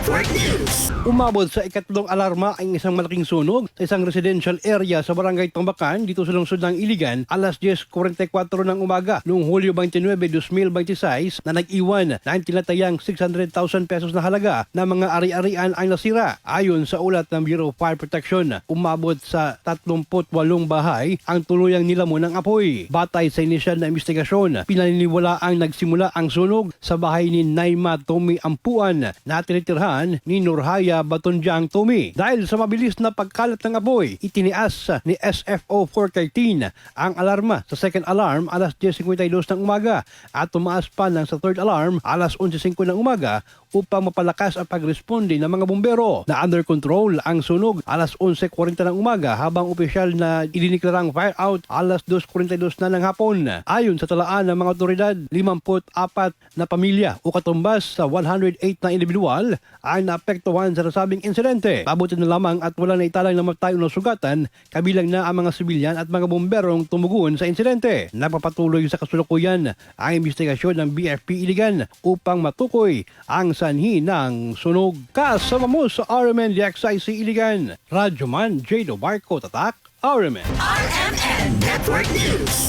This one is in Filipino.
Network News. Umabot sa ikatlong alarma ang isang malaking sunog sa isang residential area sa barangay Tambakan dito sa lungsod ng Iligan alas 10:44 ng umaga noong Hulyo 29, 2026 na nag-iwan na ang tinatayang 600,000 pesos na halaga na mga ari-arian ang nasira. Ayon sa ulat ng Bureau of Fire Protection, umabot sa 38 bahay ang tuluyang nilamon ng apoy. Batay sa inisyal na investigasyon, pinaniniwala ang nagsimula ang sunog sa bahay ni Naima Tomi Ampuan na tinitirhan ni Nurhaya Batonjang Tomi. Dahil sa mabilis na pagkalat ng apoy, itinias ni SFO 413 ang alarma sa second alarm alas 10:52 ng umaga at tumaas pa ng sa third alarm alas 11:05 ng umaga upang mapalakas ang pagresponde ng mga bumbero. Na under control ang sunog alas 11:40 ng umaga habang opisyal na idiniklarang fire out alas 2:42 na ng hapon. Ayon sa talaan ng mga otoridad, 54 na pamilya o katumbas sa 108 na individual ang naapektuhan sa nasabing insidente. Pabuti na lamang at wala na italang namatay o nasugatan, kabilang na ang mga sibilyan at mga bomberong tumugon sa insidente. Napapatuloy sa kasulukuyan ang investigasyon ng BFP Iligan upang matukoy ang sanhi ng sunog. Kasama mo sa RMN DXIC Iligan, Radyoman Jado Barco Tatak, RMN RMN Network News.